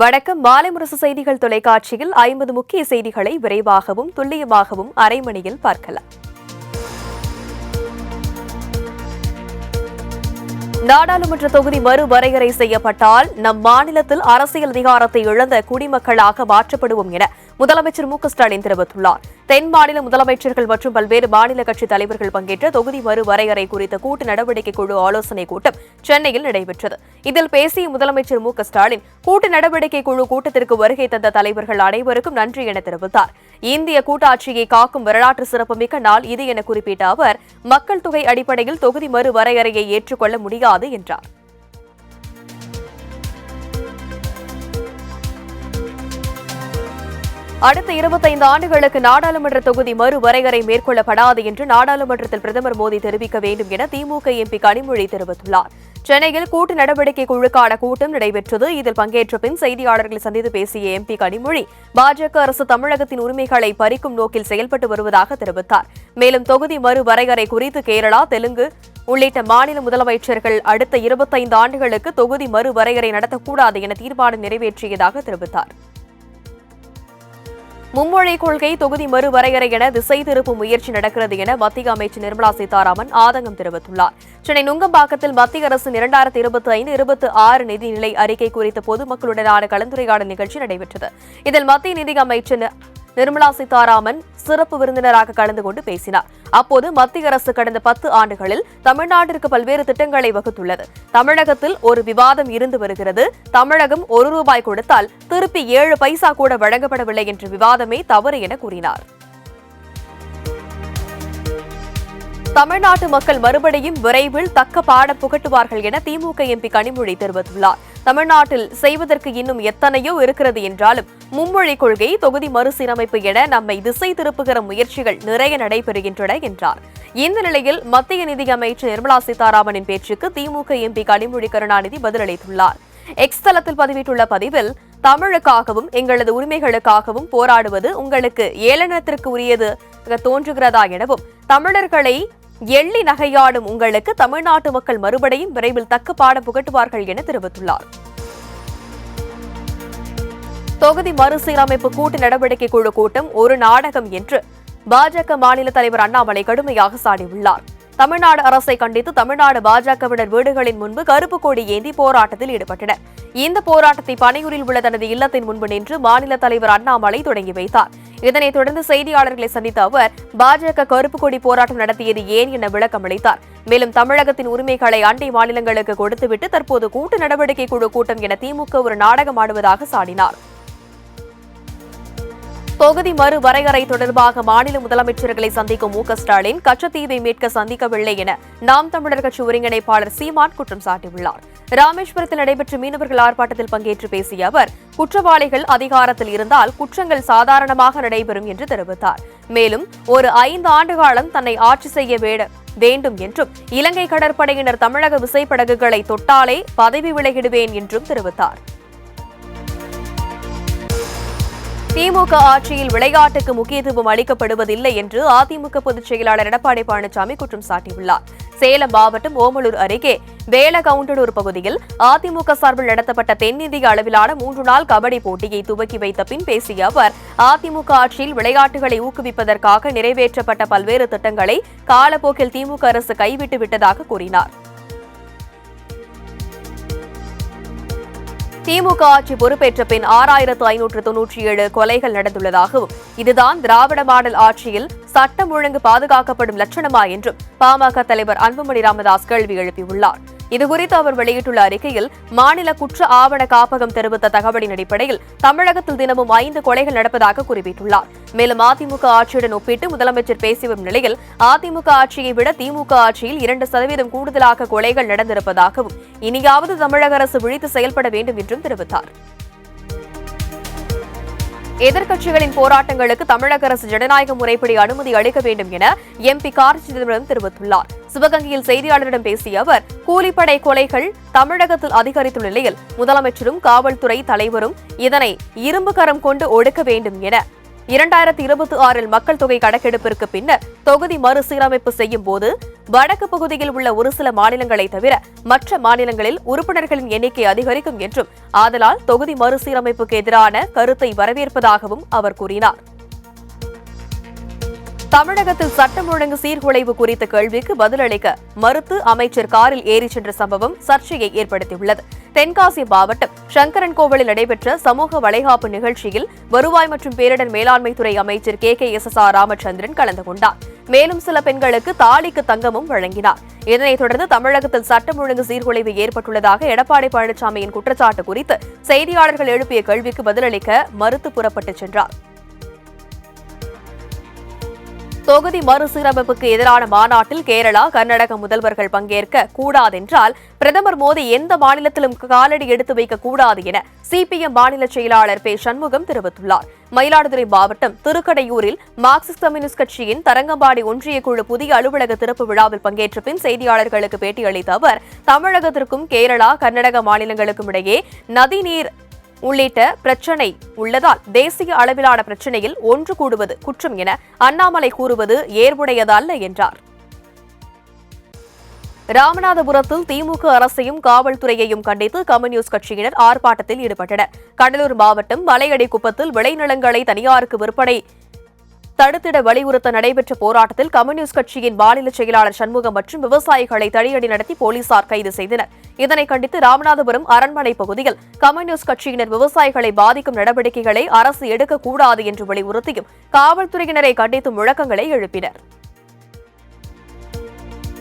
வணக்கம். மாலை முரசு செய்திகள் தொலைக்காட்சியில் 50 முக்கிய செய்திகளை விரைவாகவும் துல்லியமாகவும் அரை மணியில் பார்க்கலாம். நாடாளுமன்ற தொகுதி மறுவரையறை செய்யப்பட்டால் நம் மாநிலத்தில் அரசியல் அதிகாரத்தை இழந்த குடிமக்களாக மாற்றப்படுவோம் என முதலமைச்சர் மு.க.ஸ்டாலின் தெரிவித்துள்ளார். தென் மாநில முதலமைச்சர்கள் மற்றும் பல்வேறு மாநில கட்சித் தலைவர்கள் பங்கேற்ற தொகுதி மறுவரையறை குறித்த கூட்டு நடவடிக்கை குழு ஆலோசனைக் கூட்டம் சென்னையில் நடைபெற்றது. இதில் பேசிய முதலமைச்சர் மு.க.ஸ்டாலின் கூட்டு நடவடிக்கை குழு கூட்டத்திற்கு வருகை தந்த தலைவர்கள் அனைவருக்கும் நன்றி என தெரிவித்தார். இந்திய கூட்டாட்சியை காக்கும் வரலாற்று சிறப்புமிக்க நாள் இது என குறிப்பிட்ட அவர், மக்கள் தொகை அடிப்படையில் தொகுதி மறுவரையறையை ஏற்றுக்கொள்ள முடியாது என்றார். அடுத்த 25 ஆண்டுகளுக்கு நாடாளுமன்ற தொகுதி மறுவரையறை மேற்கொள்ளப்படாது என்று நாடாளுமன்றத்தில் பிரதமர் மோடி தெரிவிக்க வேண்டும் என திமுக எம்பி கனிமொழி தெரிவித்துள்ளார். சென்னையில் கூட்டு நடவடிக்கை குழுக்கான கூட்டம் நடைபெற்றது. இதில் பங்கேற்ற பின் செய்தியாளர்களை சந்தித்து பேசிய எம்பி கனிமொழி, பாஜக அரசு தமிழகத்தின் உரிமைகளை பறிக்கும் நோக்கில் செயல்பட்டு வருவதாக தெரிவித்தார். மேலும் தொகுதி மறுவரையறை குறித்து கேரளா, தெலுங்கு உள்ளிட்ட மாநில முதலமைச்சர்கள் அடுத்த 25 ஆண்டுகளுக்கு தொகுதி மறுவரையறை நடத்தக்கூடாது என தீர்மானம் நிறைவேற்றியதாக தெரிவித்தார். மும்மொழி கொள்கை, தொகுதி மறுவரையறை என திசை திருப்பும் முயற்சி நடக்கிறது என மத்திய அமைச்சர் நிர்மலா சீதாராமன் ஆதங்கம் தெரிவித்துள்ளார். சென்னை நுங்கம்பாக்கத்தில் மத்திய அரசின் 2025-26 நிதிநிலை அறிக்கை குறித்த பொதுமக்களுடனான கலந்துரையாடல் நிகழ்ச்சி நடைபெற்றது. இதில் மத்திய நிதி அமைச்சர் நிர்மலா சீதாராமன் சிறப்பு விருந்தினராக கலந்து கொண்டு பேசினார். அப்போது மத்திய அரசு கடந்த 10 ஆண்டுகளில் தமிழ்நாட்டிற்கு பல்வேறு திட்டங்களை வகுத்துள்ளது. தமிழகத்தில் ஒரு விவாதம் இருந்து வருகிறது. தமிழகம் ₹1 கொடுத்தால் திருப்பி 7 பைசா கூட வழங்கப்படவில்லை என்ற விவாதமே தவறு என கூறினார். தமிழ்நாட்டு மக்கள் மறுபடியும் விரைவில் தக்க பாடம் புகட்டுவார்கள் என திமுக எம்பி கனிமொழி தெரிவித்துள்ளார். தமிழ்நாட்டில் செய்வதற்கு இன்னும் எத்தனையோ இருக்கிறது என்றாலும் மும்மொழி கொள்கை, தொகுதி மறுசீரமைப்பு என நம்மை திசை திருப்புகிற முயற்சிகள் நிறைய நடைபெறுகின்றன என்றார். இந்த நிலையில் மத்திய நிதி அமைச்சர் நிர்மலா சீதாராமனின் பேச்சுக்கு திமுக எம்பி கனிமொழி கருணாநிதி பதிலளித்துள்ளார். எக்ஸ் தளத்தில் பதிவிட்டுள்ள பதிவில், தமிழுக்காகவும் எங்களது உரிமைகளுக்காகவும் போராடுவது உங்களுக்கு ஏளனத்திற்கு உரியது தோன்றுகிறதா எனவும், தமிழர்களை எள்ளி நகையாடும் உங்களுக்கு தமிழ்நாட்டு மக்கள் மறுபடியும் விரைவில் தக்க பாடம் புகட்டுவார்கள் என தெரிவித்துள்ளார். தொகுதி மறுசீரமைப்பு கூட்டு நடவடிக்கை குழு கூட்டம் ஒரு நாடகம் என்று பாஜக மாநில தலைவர் அண்ணாமலை கடுமையாக சாடியுள்ளார். தமிழ்நாடு அரசை கண்டித்து தமிழ்நாடு பாஜகவினர் வீடுகளின் முன்பு கருப்பு கொடி ஏந்தி போராட்டத்தில் ஈடுபட்டனர். இந்த போராட்டத்தை பனையூரில் உள்ள தனது இல்லத்தின் முன்பு நின்று மாநில தலைவர் அண்ணாமலை தொடங்கி வைத்தார். இதனைத் தொடர்ந்து செய்தியாளர்களை சந்தித்த அவர், பாஜக கருப்பு கொடி போராட்டம் நடத்தியது ஏன் என விளக்கம் அளித்தார். மேலும் தமிழகத்தின் உரிமைகளை அண்டை மாநிலங்களுக்கு கொடுத்துவிட்டு தற்போது கூட்டு நடவடிக்கை குழு கூட்டம் என திமுக ஒரு நாடகம் ஆடுவதாக சாடினார். தொகுதி மறுவரையறை தொடர்பாக மாநில முதலமைச்சர்களை சந்திக்கும் மு.க.ஸ்டாலின் கச்சத்தீவை மீட்க சந்திக்கவில்லை என நாம் தமிழர் கட்சி ஒருங்கிணைப்பாளர் சீமான் குற்றம் சாட்டியுள்ளார். ராமேஸ்வரத்தில் நடைபெற்ற மீனவர்கள் ஆர்ப்பாட்டத்தில் பங்கேற்று பேசிய அவர், குற்றவாளிகள் அதிகாரத்தில் இருந்தால் குற்றங்கள் சாதாரணமாக நடைபெறும் என்று தெரிவித்தார். மேலும் ஒரு 5 ஆண்டு காலம் தன்னை ஆட்சி செய்ய வேண்டும் என்றும், இலங்கை கடற்படையினர் தமிழக விசைப்படகுகளை தொட்டாலே பதவி விலகிடுவேன் என்றும் தெரிவித்தார். திமுக ஆட்சியில் விளையாட்டுக்கு முக்கியத்துவம் அளிக்கப்படுவதில்லை என்று அதிமுக பொதுச் செயலாளர் எடப்பாடி பழனிசாமி குற்றம் சாட்டியுள்ளார். சேலம் மாவட்டம் ஓமலூர் அருகே வேலகவுண்டனூர் பகுதியில் அதிமுக சார்பில் நடத்தப்பட்ட தென்னிந்திய அளவிலான 3 நாள் கபடி போட்டியை துவக்கி வைத்த பின் பேசிய அவர், அதிமுக ஆட்சியில் விளையாட்டுகளை ஊக்குவிப்பதற்காக நிறைவேற்றப்பட்ட பல்வேறு திட்டங்களை காலப்போக்கில் திமுக அரசு கைவிட்டு விட்டதாக கூறினார். திமுக ஆட்சி பொறுப்பேற்ற பின் 6597 கொலைகள் நடந்துள்ளதாகவும், இதுதான் திராவிட மாடல் ஆட்சியில் சட்டம் ஒழுங்கு பாதுகாக்கப்படும் லட்சணமா என்றும் பாமக தலைவர் அன்புமணி ராமதாஸ் கேள்வி எழுப்பியுள்ளார். இதுகுறித்து அவர் வெளியிட்டுள்ள அறிக்கையில், மாநில குற்ற ஆவண காப்பகம் தெரிவித்த தகவலின் அடிப்படையில் தமிழகத்தில் தினமும் 5 கொலைகள் நடப்பதாக குறிப்பிட்டுள்ளார். மேலும் அதிமுக ஆட்சியுடன் ஒப்பிட்டு முதலமைச்சர் பேசி வரும் நிலையில் அதிமுக ஆட்சியை விட திமுக ஆட்சியில் 2% கூடுதலாக கொலைகள் நடந்திருப்பதாகவும், இனியாவது தமிழக அரசு விழித்து செயல்பட வேண்டும் என்றும் தெரிவித்தார். எதிர்க்கட்சிகளின் போராட்டங்களுக்கு தமிழக அரசு ஜனநாயக முறைப்படி அனுமதி அளிக்க வேண்டும் என எம்பி கார்த்தி சிதம்பரம் தெரிவித்துள்ளார். சிவகங்கையில் செய்தியாளரிடம் பேசிய அவர், கூலிப்படை கொலைகள் தமிழகத்தில் அதிகரித்துள்ள நிலையில் முதலமைச்சரும் காவல்துறை தலைவரும் இதனை இரும்பு கரம் கொண்டு ஒடுக்க வேண்டும் என 2026 மக்கள் தொகை கணக்கெடுப்பிற்கு பின்னர் தொகுதி மறுசீரமைப்பு செய்யும் போது வடக்கு பகுதியில் உள்ள ஒரு சில மாநிலங்களை தவிர மற்ற மாநிலங்களில் உறுப்பினர்களின் எண்ணிக்கை அதிகரிக்கும் என்றும் ஆதலால் தொகுதி மறுசீரமைப்புக்கு எதிரான கருத்தை வரவேற்பதாகவும் அவர் கூறினார். தமிழகத்தில் சட்டம் ஒழுங்கு சீர்குலைவு குறித்த கேள்விக்கு பதிலளிக்க மறுத்து அமைச்சர் காரில் ஏறிச் சென்ற சம்பவம் சர்ச்சையை ஏற்படுத்தியுள்ளது. தென்காசி மாவட்டம் சங்கரன்கோவிலில் நடைபெற்ற சமூக வளைகாப்பு நிகழ்ச்சியில் வருவாய் மற்றும் பேரிடர் மேலாண்மைத்துறை அமைச்சர் KKSSR ராமச்சந்திரன் கலந்து கொண்டார். மேலும் சில பெண்களுக்கு தாலிக்கு தங்கமும் வழங்கினார். இதனைத் தொடர்ந்து தமிழகத்தில் சட்டம் ஒழுங்கு சீர்குலைவு ஏற்பட்டுள்ளதாக எடப்பாடி பழனிசாமியின் குற்றச்சாட்டு குறித்து செய்தியாளர்கள் எழுப்பிய கேள்விக்கு பதிலளிக்க மறுத்து புறப்பட்டுச் சென்றார். தொகுதி மறுசீரமைப்புக்கு எதிரான மாநாட்டில் கேரளா, கர்நாடக முதல்வர்கள் பங்கேற்க கூடாதென்றால் பிரதமர் மோடி எந்த மாநிலத்திலும் காலடி எடுத்து வைக்க கூடாது என CPM மாநில செயலாளர் பே. சண்முகம் தெரிவித்துள்ளார். மயிலாடுதுறை மாவட்டம் திருக்கடையூரில் மார்க்சிஸ்ட் கம்யூனிஸ்ட் கட்சியின் தரங்கம்பாடி ஒன்றிய குழு புதிய அலுவலக திறப்பு விழாவில் பங்கேற்ற பின் செய்தியாளர்களுக்கு பேட்டியளித்த அவர், தமிழகத்திற்கும் கேரளா, கர்நாடக மாநிலங்களுக்கும் இடையே நதிநீர் உள்ளிட்ட பிரச்சினை உள்ளதால் தேசிய அளவிலான பிரச்சினையில் ஒன்று கூடுவது குற்றம் என அண்ணாமலை கூறுவது ஏற்புடையதல்ல என்றார். ராமநாதபுரத்தில் திமுக அரசையும் காவல்துறையையும் கண்டித்து கம்யூனிஸ்ட் கட்சியினர் ஆர்ப்பாட்டத்தில் ஈடுபட்டனர். கடலூர் மாவட்டம் மலையடிக்குப்பத்தில் விளைநிலங்களை தனியாருக்கு விற்பனை தடுத்திட வலியுறுத்த நடைபெற்ற போராட்டத்தில் கம்யூனிஸ்ட் கட்சியின் மாநில செயலாளர் சண்முகம் மற்றும் விவசாயிகளை தடியடி நடத்தி போலீசார் கைது செய்தனர். இதனை கண்டித்து ராமநாதபுரம் அரண்மனை பகுதியில் கம்யூனிஸ்ட் கட்சியினர் விவசாயிகளை பாதிக்கும் நடவடிக்கைகளை அரசு எடுக்கக்கூடாது என்று வலியுறுத்தியும் காவல்துறையினரை கண்டித்து முழக்கங்களை எழுப்பினர்.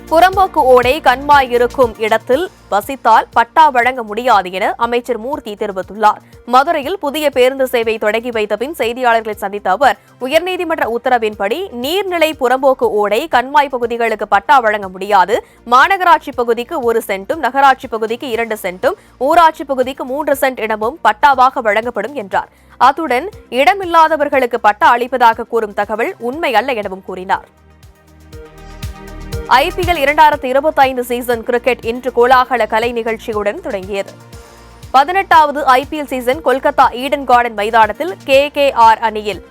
புறம்போக்கு ஓடை கண்மாய் இருக்கும் இடத்தில் வசித்தால் பட்டா வழங்க முடியாது என அமைச்சர் மூர்த்தி தெரிவித்துள்ளார். மதுரையில் புதிய பேருந்து சேவை தொடங்கி வைத்த பின் செய்தியாளர்களை சந்தித்த அவர், உயர்நீதிமன்ற உத்தரவின்படி நீர்நிலை புறம்போக்கு ஓடை கண்மாய் பகுதிகளுக்கு பட்டா வழங்க முடியாது. மாநகராட்சி பகுதிக்கு 1 சென்டும், நகராட்சி பகுதிக்கு 2 சென்டும், ஊராட்சி பகுதிக்கு 3 சென்ட் இடமும் பட்டாவாக வழங்கப்படும் என்றார். அத்துடன் இடமில்லாதவர்களுக்கு பட்டா அளிப்பதாக கூறும் தகவல் உண்மை அல்ல எனவும் கூறினார். IPL 2025 சீசன் கிரிக்கெட் இன்று கோலாகல கலை நிகழ்ச்சியுடன் தொடங்கியது. 18வது IPL season Kolkata Eden garden மைதானத்தில் KKR அணியில்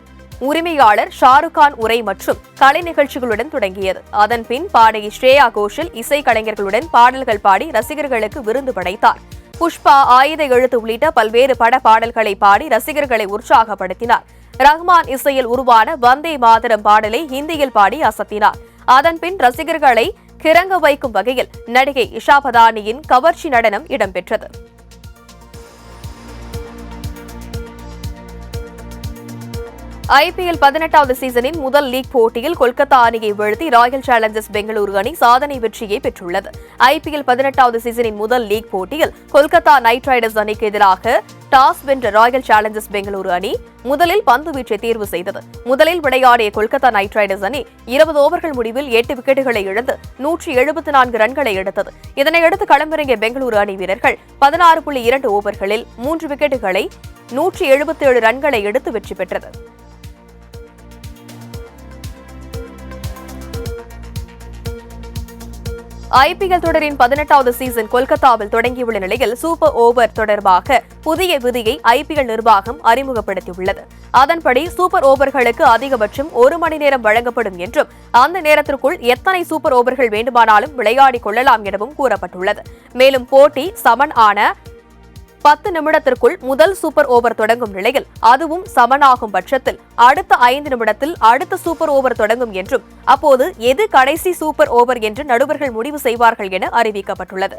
உரிமையாளர் ஷாருக் கான் உரை மற்றும் கலை நிகழ்ச்சிகளுடன் தொடங்கியது. அதன் பின் பாடகி ஸ்ரேயா கோஷல் இசை கலைஞர்களுடன் பாடல்கள் பாடி ரசிகர்களுக்கு விருந்து படைத்தார். புஷ்பா, ஆயுத எழுத்து உள்ளிட்ட பல்வேறு பட பாடல்களை பாடி ரசிகர்களை உற்சாகப்படுத்தினார். ரஹ்மான் இசையில் உருவான வந்தே மாதரம் பாடலை ஹிந்தியில் பாடி அசத்தினார். அதன் பின் ரசிகர்களை கிறங்க வைக்கும் வகையில் நடிகை இஷா பதானியின் கவர்ச்சி நடனம் இடம்பெற்றது. IPL 18வது சீசனின் முதல் லீக் போட்டியில் கொல்கத்தா அணியை வீழ்த்தி ராயல் சேலஞ்சர்ஸ் பெங்களூரு அணி சாதனை வெற்றியை பெற்றுள்ளது. IPL 18வது சீசனின் முதல் லீக் போட்டியில் கொல்கத்தா நைட் ரைடர்ஸ் அணிக்கு எதிராக டாஸ் வென்ற ராயல் சேலஞ்சர்ஸ் பெங்களூரு அணி முதலில் பந்து வீச்சை தேர்வு செய்தது. முதலில் விளையாடிய கொல்கத்தா நைட் ரைடர்ஸ் அணி 20 ஓவர்கள் முடிவில் 8 விக்கெட்டுகளை இழந்து 174 ரன்களை எடுத்தது. இதனையடுத்து களமிறங்கிய பெங்களூரு அணி வீரர்கள் 16.2 ஓவர்களில் 3 விக்கெட்டுகளை 177 ரன்களை எடுத்து வெற்றி பெற்றது. IPL தொடரின் 18வது சீசன் கொல்கத்தாவில் தொடங்கியுள்ள நிலையில் சூப்பர் ஓவர் தொடர்பாக புதிய விதியை IPL நிர்வாகம் அறிமுகப்படுத்தியுள்ளது. அதன்படி சூப்பர் ஓவர்களுக்கு அதிகபட்சம் 1 மணி நேரம் வழங்கப்படும் என்றும் அந்த நேரத்திற்குள் எத்தனை சூப்பர் ஓவர்கள் வேண்டுமானாலும் விளையாடிக் கொள்ளலாம் எனவும் கூறப்பட்டுள்ளது. மேலும் போட்டி சமன் ஆன 10 நிமிடத்திற்குள் முதல் சூப்பர் ஓவர் தொடங்கும் நிலையில் அதுவும் சமனாகும் பட்சத்தில் அடுத்த 5 நிமிடத்தில் அடுத்த சூப்பர் ஓவர் தொடங்கும் என்றும் அப்போது எது கடைசி சூப்பர் ஓவர் என்று நடுவர்கள் முடிவு செய்வார்கள் என அறிவிக்கப்பட்டுள்ளது.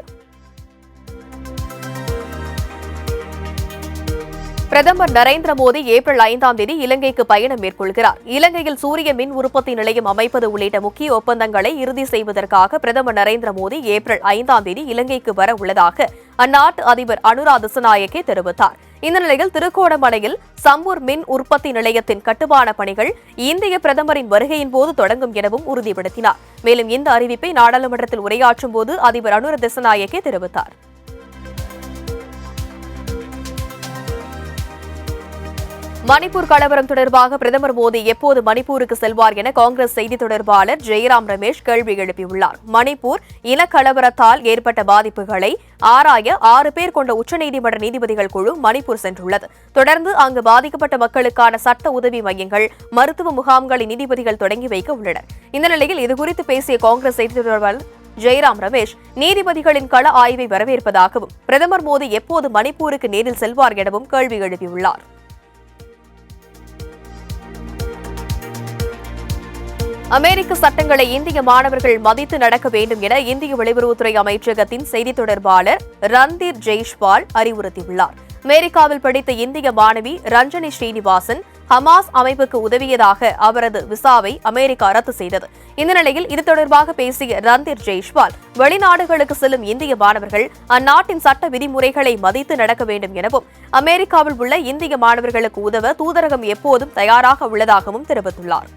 பிரதமர் நரேந்திர மோடி ஏப்ரல் 5ஆம் தேதி இலங்கைக்கு பயணம் மேற்கொள்கிறார். இலங்கையில் சூரிய மின் உற்பத்தி நிலையம் அமைப்பது உள்ளிட்ட முக்கிய ஒப்பந்தங்களை இறுதி செய்வதற்காக பிரதமர் நரேந்திர மோடி ஏப்ரல் 5ஆம் தேதி இலங்கைக்கு வர உள்ளதாக அந்நாட்டு அதிபர் அனுரா திசநாயக்கே தெரிவித்தார். இந்த நிலையில் திருகோணமலையில் சம்பூர் மின் உற்பத்தி நிலையத்தின் கட்டுமான பணிகள் இந்திய பிரதமரின் வருகையின் போது தொடங்கும் எனவும் உறுதிப்படுத்தினார். மேலும் இந்த அறிவிப்பை நாடாளுமன்றத்தில் உரையாற்றும் போது அதிபர் அனுரா திசநாயக்கே தெரிவித்தார். மணிப்பூர் கலவரம் தொடர்பாக பிரதமர் மோடி எப்போது மணிப்பூருக்கு செல்வார் என காங்கிரஸ் செய்தி தொடர்பாளர் ஜெயராம் ரமேஷ் கேள்வி எழுப்பியுள்ளார். மணிப்பூர் இனக்கலவரத்தால் ஏற்பட்ட பாதிப்புகளை ஆராய 6 பேர் கொண்ட உச்சநீதிமன்ற நீதிபதிகள் குழு மணிப்பூர் சென்றுள்ளது. தொடர்ந்து அங்கு பாதிக்கப்பட்ட மக்களுக்கான சட்ட உதவி மையங்கள், மருத்துவ முகாம்களை நீதிபதிகள் தொடங்கி வைக்க உள்ளனர். இந்த நிலையில் இதுகுறித்து பேசிய காங்கிரஸ் செய்தி தொடர்பாளர் ஜெயராம் ரமேஷ் நீதிபதிகளின் கள ஆய்வை வரவேற்பதாகவும் பிரதமர் மோடி எப்போது மணிப்பூருக்கு நேரில் செல்வார் எனவும் கேள்வி எழுப்பியுள்ளார். அமெரிக்க சட்டங்களை இந்திய மாணவர்கள் மதித்து நடக்க வேண்டும் என இந்திய வெளியுறவுத்துறை அமைச்சகத்தின் செய்தி தொடர்பாளர் ரந்தீர் ஜெய்ஷ்வால் அறிவுறுத்தியுள்ளார். அமெரிக்காவில் படித்த இந்திய மாணவி ரஞ்சனி ஸ்ரீனிவாசன் ஹமாஸ் அமைப்புக்கு உதவியதாக அவரது விசாவை அமெரிக்கா ரத்து செய்தது. இந்த நிலையில் இது தொடர்பாக பேசிய ரந்தீர் ஜெய்ஷ்வால் வெளிநாடுகளுக்கு செல்லும் இந்திய மாணவர்கள் அந்நாட்டின் சட்ட விதிமுறைகளை மதித்து நடக்க வேண்டும் எனவும் அமெரிக்காவில் உள்ள இந்திய மாணவர்களுக்கு உதவ தூதரகம் எப்போதும் தயாராக உள்ளதாகவும் தெரிவித்துள்ளார்.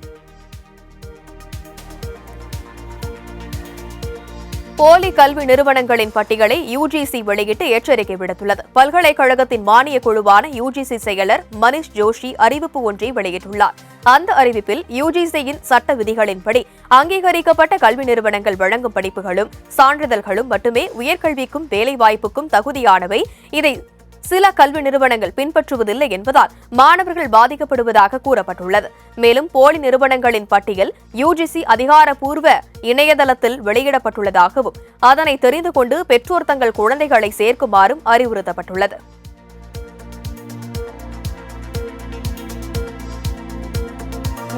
போலி கல்வி நிறுவனங்களின் பட்டியலை யுஜிசி வெளியிட்டு எச்சரிக்கை விடுத்துள்ளது. பல்கலைக்கழகத்தின் மானிய குழுவான யுஜிசி செயலர் மனிஷ் ஜோஷி அறிவிப்பு ஒன்றை வெளியிட்டுள்ளார். அந்த அறிவிப்பில் யுஜிசியின் சட்ட விதிகளின்படி அங்கீகரிக்கப்பட்ட கல்வி நிறுவனங்கள் வழங்கும் படிப்புகளும் சான்றிதழ்களும் மட்டுமே உயர்கல்விக்கும் வேலைவாய்ப்புக்கும் தகுதியானவை. இதை சில கல்வி நிறுவனங்கள் பின்பற்றுவதில்லை என்பதால் மாணவர்கள் பாதிக்கப்படுவதாக கூறப்பட்டுள்ளது. மேலும் போலி நிறுவனங்களின் பட்டியல் யுஜிசி அதிகாரப்பூர்வ இணையதளத்தில் வெளியிடப்பட்டுள்ளதாகவும் அதனை தெரிந்து கொண்டு பெற்றோர் தங்கள் குழந்தைகளை சேர்க்குமாறும் அறிவுறுத்தப்பட்டுள்ளது.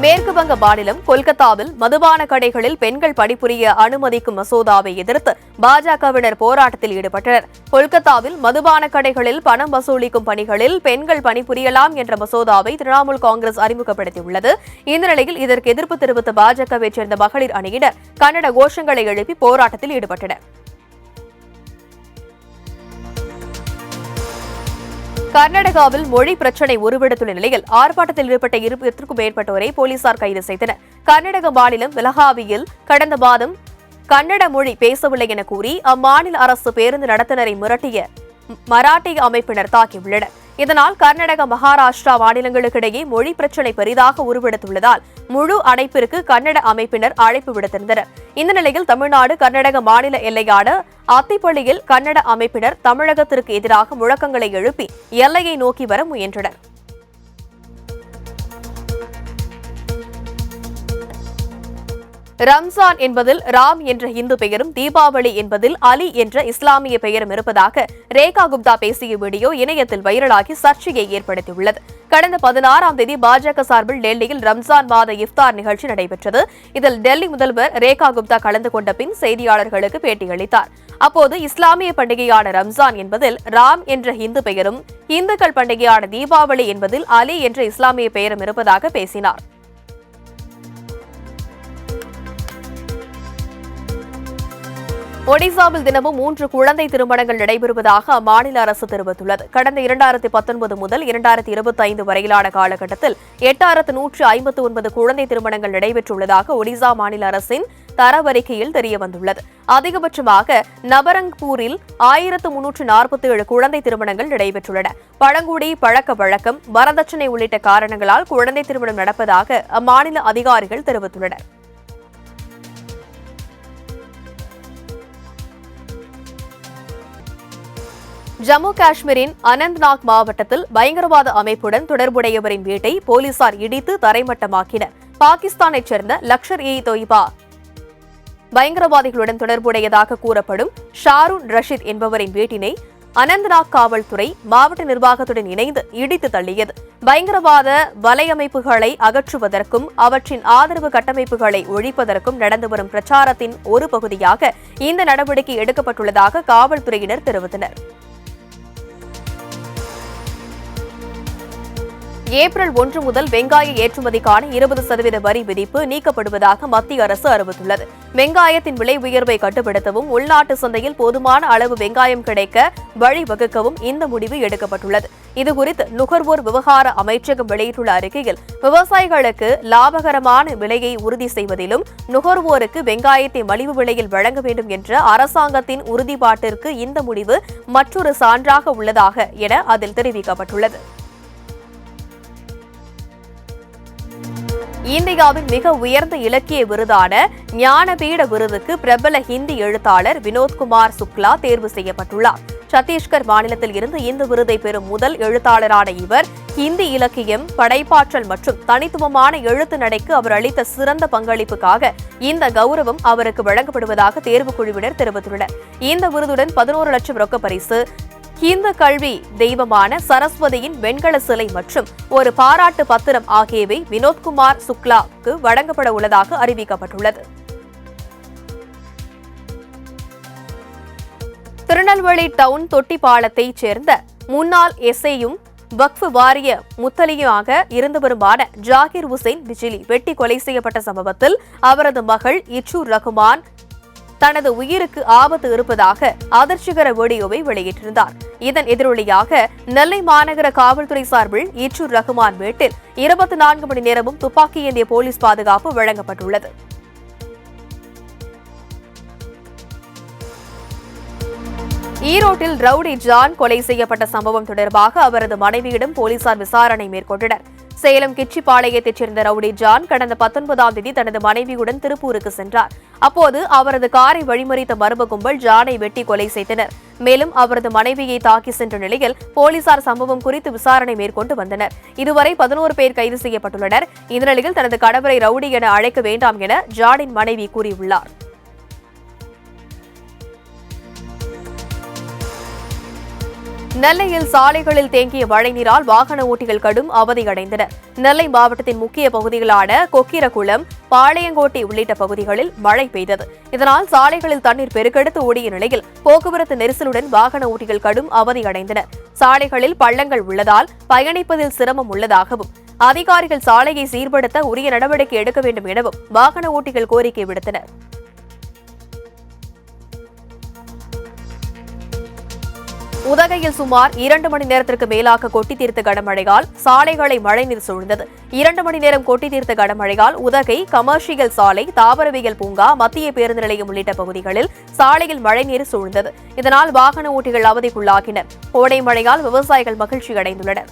மேற்கு வங்க மாநிலம் கொல்கத்தாவில் மதுபான கடைகளில் பெண்கள் பணிபுரிய அனுமதிக்கும் மசோதாவை எதிர்த்து பாஜகவினர் போராட்டத்தில் ஈடுபட்டனர். கொல்கத்தாவில் மதுபான கடைகளில் பணம் வசூலிக்கும் பணிகளில் பெண்கள் பணிபுரியலாம் என்ற மசோதாவை திரிணாமுல் காங்கிரஸ் அறிமுகப்படுத்தியுள்ளது. இந்த நிலையில் இதற்கு எதிர்ப்பு தெரிவித்த பாஜகவைச் சேர்ந்த மகளிர் அணியினர் கன்னட கோஷங்களை எழுப்பி போராட்டத்தில் ஈடுபட்டனர். கர்நாடகாவில் மொழி பிரச்சினை உருவெடுத்துள்ள நிலையில் ஆர்ப்பாட்டத்தில் ஈடுபட்ட 20க்கும் மேற்பட்டோரை போலீசார் கைது செய்தனர். கர்நாடக மாநிலம் பெலகாவியில் கடந்த மாதம் கன்னட மொழி பேசவில்லை என கூறி அம்மாநில அரசு பேருந்து நடத்துனரை மிரட்டிய மராட்டிய அமைப்பினர் தாக்கியுள்ளனர். இதனால் கர்நாடக, மகாராஷ்டிரா மாநிலங்களுக்கிடையே மொழி பிரச்சினை பெரிதாக உருவெடுத்துள்ளதால் முழு அடைப்பிற்கு கன்னட அமைப்பினர் அழைப்பு விடுத்திருந்தனர். இந்த நிலையில் தமிழ்நாடு கர்நாடக மாநில எல்லையான அத்திப்பள்ளியில் கன்னட அமைப்பினர் தமிழகத்திற்கு எதிராக முழக்கங்களை எழுப்பி எல்லையை நோக்கி வர முயன்றனர். ரம்ஜான் என்பதில் ராம் என்ற இந்து பெயரும், தீபாவளி என்பதில் அலி என்ற இஸ்லாமிய பெயரும் இருப்பதாக ரேகா குப்தா பேசிய வீடியோ இணையத்தில் வைரலாகி சர்ச்சையை ஏற்படுத்தியுள்ளது. கடந்த 16ஆம் தேதி பாஜக சார்பில் டெல்லியில் ரம்ஜான் மாத இஃப்தார் நிகழ்ச்சி நடைபெற்றது. இதில் டெல்லி முதல்வர் ரேகா குப்தா கலந்து கொண்ட பின் செய்தியாளர்களுக்கு பேட்டியளித்தார். அப்போது இஸ்லாமிய பண்டிகையான ரம்ஜான் என்பதில் ராம் என்ற இந்து பெயரும், இந்துக்கள் பண்டிகையான தீபாவளி என்பதில் அலி என்ற இஸ்லாமிய பெயரும் இருப்பதாக பேசினார். ஒடிசாவில் தினமும் 3 குழந்தை திருமணங்கள் நடைபெறுவதாக அம்மாநில அரசு தெரிவித்துள்ளது. கடந்த 2019 முதல் 2025 வரையிலான காலகட்டத்தில் 8159 குழந்தை திருமணங்கள் நடைபெற்றுள்ளதாக ஒடிசா மாநில அரசின் தரவறிக்கையில் தெரியவந்துள்ளது. அதிகபட்சமாக நபரங்பூரில் 1347 குழந்தை திருமணங்கள் நடைபெற்றுள்ளன. பழங்குடி பழக்க வழக்கம், வரதட்சணை உள்ளிட்ட காரணங்களால் குழந்தை திருமணம் நடப்பதாக அம்மாநில அதிகாரிகள் தெரிவித்துள்ளனர். ஜம்மு காஷ்மீரின் அனந்த்நாக் மாவட்டத்தில் பயங்கரவாத அமைப்புடன் தொடர்புடையவரின் வீட்டை போலீசார் இடித்து தரைமட்டமாக்கினர். பாகிஸ்தானைச் சேர்ந்த லஷ்கர்-இ-தொய்பா பயங்கரவாதிகளுடன் தொடர்புடையதாக கூறப்படும் ஷாரூன் ரஷீத் என்பவரின் வீட்டினை அனந்த்நாக் காவல்துறை மாவட்ட நிர்வாகத்துடன் இணைந்து இடித்து தள்ளியது. பயங்கரவாத வலையமைப்புகளை அகற்றுவதற்கும் அவற்றின் ஆதரவு கட்டமைப்புகளை ஒழிப்பதற்கும் நடந்து வரும் பிரச்சாரத்தின் ஒரு பகுதியாக இந்த நடவடிக்கை எடுக்கப்பட்டுள்ளதாக காவல்துறையினர் தெரிவித்தனர். ஏப்ரல் 1 முதல் வெங்காய ஏற்றுமதிக்கான 20% வரி விதிப்பு நீக்கப்படுவதாக மத்திய அரசு அறிவித்துள்ளது. வெங்காயத்தின் விலை உயர்வை கட்டுப்படுத்தவும் உள்நாட்டு சந்தையில் போதுமான அளவு வெங்காயம் கிடைக்க வழிவகுக்கவும் இந்த முடிவு எடுக்கப்பட்டுள்ளது. இதுகுறித்து நுகர்வோர் விவகார அமைச்சகம் வெளியிட்டுள்ள அறிக்கையில், விவசாயிகளுக்கு லாபகரமான விலையை உறுதி செய்வதிலும் நுகர்வோருக்கு வெங்காயத்தை மலிவு விலையில் வழங்க வேண்டும் என்ற அரசாங்கத்தின் உறுதிப்பாட்டிற்கு இந்த முடிவு மற்றொரு சான்றாக உள்ளதாக என அதில் தெரிவிக்கப்பட்டுள்ளது. இந்தியாவின் மிக உயர்ந்த இலக்கிய விருதான ஞானபீட விருதுக்கு பிரபல ஹிந்தி எழுத்தாளர் வினோத்குமார் சுக்லா தேர்வு செய்யப்பட்டுள்ளார். சத்தீஸ்கர் மாநிலத்தில் இருந்து இந்த விருதை பெறும் முதல் எழுத்தாளரான இவர் ஹிந்தி இலக்கியம், படைப்பாற்றல் மற்றும் தனித்துவமான எழுத்து நடைக்கு அவர் அளித்த சிறந்த பங்களிப்புக்காக இந்த கௌரவம் அவருக்கு வழங்கப்படுவதாக தேர்வுக்குழுவினர் தெரிவித்துள்ளனர். இந்த விருதுடன் 11 லட்சம் ரொக்க பரிசு, இந்து கல்வி தெய்வமான சரஸ்வதியின் வெண்கல சிலை மற்றும் ஒரு பாராட்டு பத்திரம் ஆகியவை வினோத்குமார் சுக்லாவுக்கு வழங்கப்பட உள்ளதாக அறிவிக்கப்பட்டுள்ளது. திருநெல்வேலி டவுன் தொட்டிப்பாலத்தைச் சேர்ந்த முன்னாள் எஸ்ஐயும் வக்ஃப் வாரிய முத்தலியுமாக இருந்தவருமான ஜாகிர் உசேன் பிஜிலி வெட்டி கொலை செய்யப்பட்ட சம்பவத்தில் அவரது மகள் இச்சூர் ரகுமான் தனது உயிருக்கு ஆபத்து இருப்பதாக அதிர்ச்சிகர வீடியோவை வெளியிட்டிருந்தார். இதன் எதிரொலியாக நெல்லை மாநகர காவல்துறை சார்பில் இச்சூர் ரகுமான் வீட்டில் 24 மணி நேரமும் துப்பாக்கி ஏந்திய போலீஸ் பாதுகாப்பு வழங்கப்பட்டுள்ளது. ஈரோட்டில் ரவுடி ஜான் கொலை செய்யப்பட்ட சம்பவம் தொடர்பாக அவரது மனைவியிடம் போலீசார் விசாரணை மேற்கொண்டனர். சேலம் கிச்சிப்பாளையத்தைச் சேர்ந்த ரவுடி ஜான் கடந்த 19ஆம் தேதி தனது மனைவியுடன் திருப்பூருக்கு சென்றார். அப்போது அவரது காரை வழிமறித்த மர்ம கும்பல் ஜானை வெட்டி கொலை செய்தனர். மேலும் அவரது மனைவியை தாக்கி சென்ற நிலையில் போலீசார் சம்பவம் குறித்து விசாரணை மேற்கொண்டு வந்தனர். இதுவரை 11 பேர் கைது செய்யப்பட்டுள்ளனர். இந்த நிலையில் தனது கணவரை ரவுடி என அழைக்க வேண்டாம் என ஜானின் மனைவி கூறியுள்ளார். நெல்லையில் சாலைகளில் தேங்கிய மழைநீரால் வாகன ஓட்டிகள் கடும் அவதியடைந்தனர். நெல்லை மாவட்டத்தின் முக்கிய பகுதிகளான கொக்கிரகுளம், பாளையங்கோட்டை உள்ளிட்ட பகுதிகளில் மழை பெய்தது. இதனால் சாலைகளில் தண்ணீர் பெருக்கெடுத்து ஓடிய நிலையில் போக்குவரத்து நெரிசலுடன் வாகன ஓட்டிகள் கடும் அவதியடைந்தனர். சாலைகளில் பள்ளங்கள் உள்ளதால் பயணிப்பதில் சிரமம் உள்ளதாகவும், அதிகாரிகள் சாலையை சீர்படுத்த உரிய நடவடிக்கை எடுக்க வேண்டும் எனவும் வாகன ஓட்டிகள் கோரிக்கை விடுத்தனர். உதகையில் சுமார் 2 மணி நேரத்திற்கு மேலாக கொட்டி தீர்த்த கனமழையால் சாலைகளை மழைநீர் சூழ்ந்தது. 2 மணி நேரம் கொட்டி தீர்த்த கனமழையால் உதகை கமர்ஷியல் சாலை, தாவரவியல் பூங்கா, மத்திய பேருந்து நிலையம் உள்ளிட்ட பகுதிகளில் சாலையில் மழைநீர் சூழ்ந்தது. இதனால் வாகன ஓட்டிகள் அவதிக்குள்ளாகினர். கோடை மழையால் விவசாயிகள் மகிழ்ச்சி அடைந்துள்ளனர்.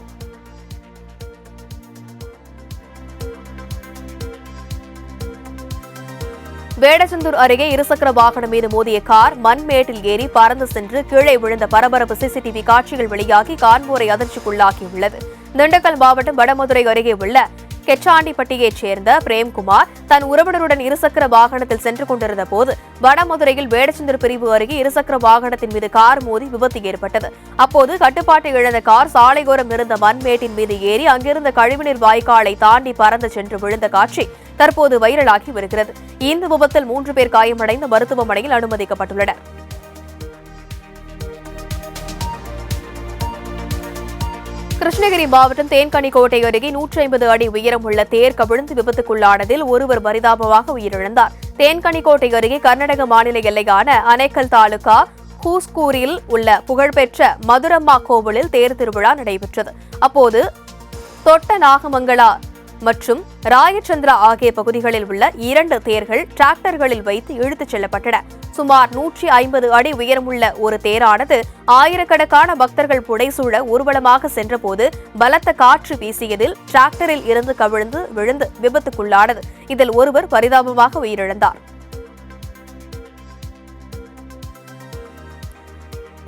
வேடச்சந்தூர் அருகே இருசக்கர வாகனம் மீது மோதிய கார் மண்மேட்டில் ஏறி பறந்து சென்று கீழே விழுந்த பரபரப்பு சிசிடிவி காட்சிகள் வெளியாகி காண்போரை அதிர்ச்சிக்குள்ளாக்கியுள்ளது. திண்டுக்கல் மாவட்டம் வடமதுரை அருகே உள்ள கெச்சாண்டிப்பட்டியைச் சேர்ந்த பிரேம்குமார் தன் உறவினருடன் இருசக்கர வாகனத்தில் சென்று கொண்டிருந்த போது வடமதுரையில் வேடச்சந்தூர் பிரிவு அருகே இருசக்கர வாகனத்தின் மீது கார் மோதி விபத்து ஏற்பட்டது. அப்போது கட்டுப்பாட்டை இழந்த கார் சாலையோரம் இருந்த மண்மேட்டின் மீது ஏறி அங்கிருந்த கழிவுநீர் வாய்க்காலை தாண்டி பறந்து சென்று விழுந்த காட்சி தற்போது வைரலாகி வருகிறது. இந்த விபத்தில் 3 பேர் காயமடைந்து மருத்துவமனையில் அனுமதிக்கப்பட்டுள்ளனர். கிருஷ்ணகிரி மாவட்டம் தேன்கனிக்கோட்டை அருகே 150 அடி உயரம் உள்ள தேர் கவிழ்ந்து விபத்துக்குள்ளானதில் ஒருவர் பரிதாபமாக உயிரிழந்தார். தேன்கனிக்கோட்டை அருகே கர்நாடக மாநில எல்லையான அணைக்கல் தாலுகா ஹூஸ்கூரில் உள்ள புகழ்பெற்ற மதுரம்மா கோவிலில் தேர் திருவிழா நடைபெற்றது. அப்போது தொட்ட நாகமங்கலா மற்றும் ராயச்சந்திரா ஆகிய பகுதிகளில் உள்ள 2 தேர்கள் டிராக்டர்களில் வைத்து இழுத்துச் செல்லப்பட்டன. சுமார் 150 அடி உயரமுள்ள ஒரு தேரானது ஆயிரக்கணக்கான பக்தர்கள் புடைசூழ ஊர்வலமாக சென்றபோது பலத்த காற்று வீசியதில் டிராக்டரில் இருந்து கவிழ்ந்து விழுந்து விபத்துக்குள்ளானது. இதில் ஒருவர் பரிதாபமாக உயிரிழந்தார்.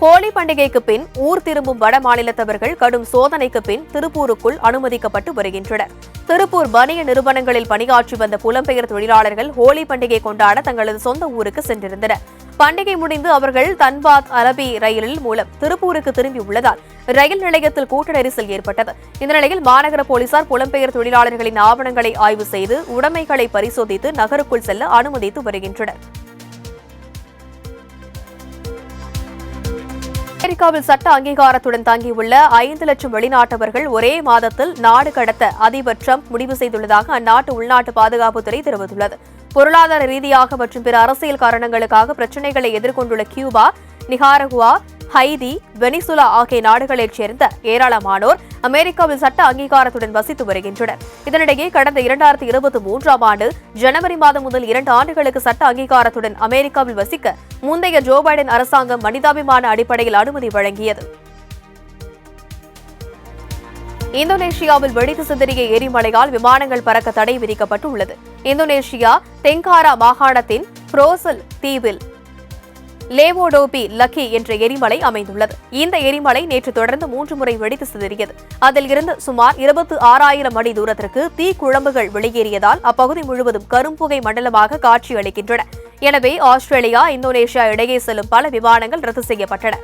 ஹோலி பண்டிகைக்கு பின் ஊர் திரும்பும் வட மாநிலத்தவர்கள் கடும் சோதனைக்கு பின் திருப்பூருக்குள் அனுமதிக்கப்பட்டு வருகின்றனர். திருப்பூர் வணிக நிறுவனங்களில் பணியாற்றி வந்த புலம்பெயர் தொழிலாளர்கள் ஹோலி பண்டிகை கொண்டாட தங்களது சொந்த ஊருக்கு சென்றிருந்தனர். பண்டிகை முடிந்து அவர்கள் தன்பாத் அரபி ரயிலில் மூலம் திருப்பூருக்கு திரும்பியுள்ளதால் ரயில் நிலையத்தில் கூட்ட நெரிசல் ஏற்பட்டது. இந்த நிலையில் மாநகர போலீசார் புலம்பெயர் தொழிலாளர்களின் ஆவணங்களை ஆய்வு செய்து உடைமைகளை பரிசோதித்து நகருக்குள் செல்ல அனுமதித்து வருகின்றனர். அமெரிக்காவில் சட்ட அங்கீகாரத்துடன் தங்கியுள்ள 5 லட்சம் வெளிநாட்டவர்கள் ஒரே மாதத்தில் நாடு கடத்த அதிபர் டிரம்ப் முடிவு செய்துள்ளதாக அந்நாட்டு உள்நாட்டு பாதுகாப்புத்துறை தெரிவித்துள்ளது. பொருளாதார ரீதியாக மற்றும் பிற அரசியல் காரணங்களுக்காக பிரச்சினைகளை எதிர்கொண்டுள்ள கியூபா, நிகாரகுவா, ஹைதி, வெனிசுலா ஆகிய நாடுகளைச் சேர்ந்த ஏராளமானோர் அமெரிக்காவில் சட்ட அங்கீகாரத்துடன் வசித்து வருகின்றனர். இதனிடையே கடந்த 2023ஆம் ஆண்டு ஜனவரி மாதம் முதல் 2 ஆண்டுகளுக்கு சட்ட அங்கீகாரத்துடன் அமெரிக்காவில் வசிக்க முந்தைய ஜோ பைடன் அரசாங்கம் மனிதாபிமான அடிப்படையில் அனுமதி வழங்கியது. இந்தோனேஷியாவில் வெடித்து சிதறிய எரிமலையால் விமானங்கள் பறக்க தடை விதிக்கப்பட்டுள்ளது. இந்தோனேஷியா தெங்காரா மாகாணத்தின் புரோசல் தீவில் லேவோடோபி லக்கி என்ற எரிமலை அமைந்துள்ளது. இந்த எரிமலை நேற்று தொடர்ந்து 3 முறை வெடித்து சிதறியது. அதில் இருந்து சுமார் 26,000 அடி தூரத்திற்கு தீக்குழம்புகள் வெளியேறியதால் அப்பகுதி முழுவதும் கரும்புகை மண்டலமாக காட்சியளிக்கின்றன. எனவே ஆஸ்திரேலியா, இந்தோனேஷியா இடையே செல்லும் பல விமானங்கள் ரத்து செய்யப்பட்டன.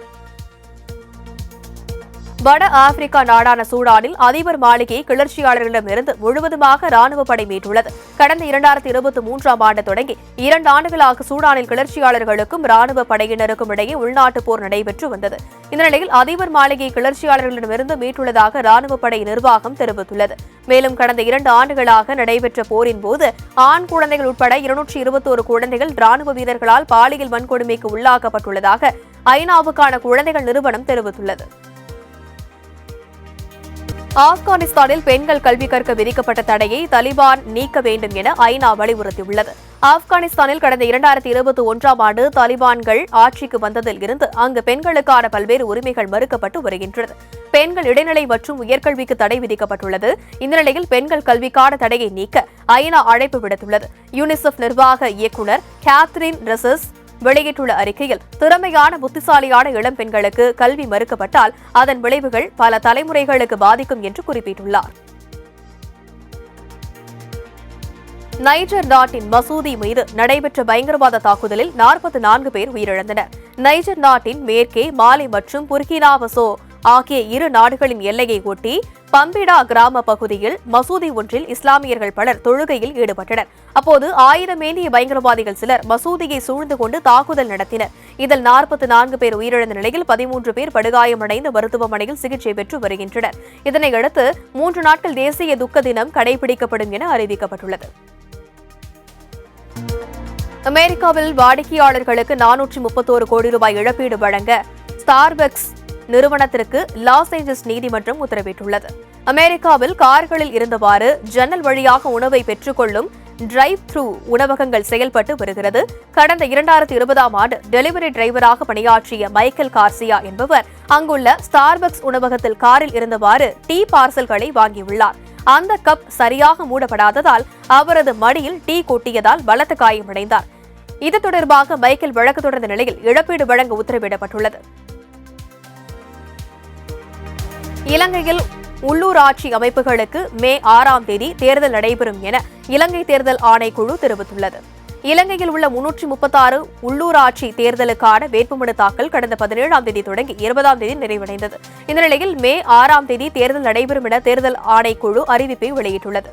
வட ஆப்பிரிக்கா நாடான சூடானில் அதிபர் மாளிகை கிளர்ச்சியாளர்களிடமிருந்து முழுவதுமாக ராணுவ படை மீட்டுள்ளது. கடந்த 2023ஆம் ஆண்டு தொடங்கி 2 ஆண்டுகளாக சூடானில் கிளர்ச்சியாளர்களுக்கும் ராணுவ படையினருக்கும் இடையே உள்நாட்டுப் போர் நடைபெற்று வந்தது. இந்த நிலையில் அதிபர் மாளிகை கிளர்ச்சியாளர்களிடமிருந்து மீட்டுள்ளதாக ராணுவ படை நிர்வாகம் தெரிவித்துள்ளது. மேலும் கடந்த 2 ஆண்டுகளாக நடைபெற்ற போரின் போது ஆண் குழந்தைகள் உட்பட 221 குழந்தைகள் ராணுவ வீரர்களால் பாலியல் வன்கொடுமைக்கு உள்ளாக்கப்பட்டுள்ளதாக ஐநாவுக்கான குழந்தைகள் நிறுவனம் தெரிவித்துள்ளது. ஆப்கானிஸ்தானில் பெண்கள் கல்வி கற்க விதிக்கப்பட்ட தடையை தலிபான் நீக்க வேண்டும் என ஐநா வலியுறுத்தியுள்ளது. ஆப்கானிஸ்தானில் கடந்த 2021ஆம் ஆண்டு தாலிபான்கள் ஆட்சிக்கு வந்ததில் இருந்து அங்கு பெண்களுக்கான பல்வேறு உரிமைகள் மறுக்கப்பட்டு வருகின்றது. பெண்கள் இடைநிலை மற்றும் உயர்கல்விக்கு தடை விதிக்கப்பட்டுள்ளது. இந்த நிலையில் பெண்கள் கல்விக்கான தடையை நீக்க ஐநா அழைப்பு விடுத்துள்ளது. யூனிசெஃப் நிர்வாக இயக்குநர் கேத்ரின் ரெசஸ் வெளியிட்டுள்ள அறிக்கையில், திறமையான புத்திசாலியான இளம் பெண்களுக்கு கல்வி மறுக்கப்பட்டால் அதன் விளைவுகள் பல தலைமுறைகளுக்கு பாதிக்கும் என்று குறிப்பிட்டுள்ளார். நைஜர் நாட்டின் மசூதி மீது நடைபெற்ற பயங்கரவாத தாக்குதலில் 44 பேர் உயிரிழந்தனர். நைஜர் நாட்டின் மேற்கே மாலி மற்றும் புர்கினா ஃபசோ ஆகிய 2 நாடுகளின் எல்லையை ஒட்டி பம்பிடா கிராம பகுதியில் மசூதி ஒன்றில் இஸ்லாமியர்கள் பலர் தொழுகையில் ஈடுபட்டனர். அப்போது ஆயுதமேந்திய பயங்கரவாதிகள் சிலர் மசூதியை சூழ்ந்து கொண்டு தாக்குதல் நடத்தினர். இதில் 44 பேர் உயிரிழந்த நிலையில் 13 பேர் படுகாயமடைந்து மருத்துவமனையில் சிகிச்சை பெற்று வருகின்றனர். இதனையடுத்து 3 நாட்கள் தேசிய துக்க தினம் கடைபிடிக்கப்படும் என அறிவிக்கப்பட்டுள்ளது. அமெரிக்காவில் வாடிக்கையாளர்களுக்கு 431 கோடி ரூபாய் இழப்பீடு வழங்க ஸ்டார்பக்ஸ் நிறுவனத்திற்கு லாஸ் ஏஞ்சல்ஸ் நீதிமன்றம் உத்தரவிட்டுள்ளது. அமெரிக்காவில் கார்களில் இருந்தவாறு ஜன்னல் வழியாக உணவை பெற்றுக்கொள்ளும் டிரைவ் த்ரூ உணவகங்கள் செயல்பட்டு வருகிறது. கடந்த 2020ஆம் ஆண்டு டெலிவரி டிரைவராக பணியாற்றிய மைக்கேல் கார்சியா என்பவர் அங்குள்ள ஸ்டார்பக்ஸ் உணவகத்தில் காரில் இருந்தவாறு டீ பார்சல்களை வாங்கியுள்ளார். அந்த கப் சரியாக மூடப்படாததால் அவரது மடியில் டீ கொட்டியதால் பலத்த காயமடைந்தார். இது தொடர்பாக மைக்கேல் வழக்கு தொடர்ந்த நிலையில் இழப்பீடு வழங்க உத்தரவிடப்பட்டுள்ளது. இலங்கையில் உள்ளூராட்சி அமைப்புகளுக்கு மே 6ஆம் தேதி தேர்தல் நடைபெறும் என இலங்கை தேர்தல் ஆணைக்குழு தெரிவித்துள்ளது. இலங்கையில் உள்ள 336 உள்ளூராட்சி தேர்தலுக்கான வேட்புமனு தாக்கல் கடந்த 17ஆம் தேதி தொடங்கி 20ஆம் தேதி நிறைவடைந்தது. இந்த நிலையில் மே 6ஆம் தேதி தேர்தல் நடைபெறும் என தேர்தல் ஆணைக்குழு அறிவிப்பை வெளியிட்டுள்ளது.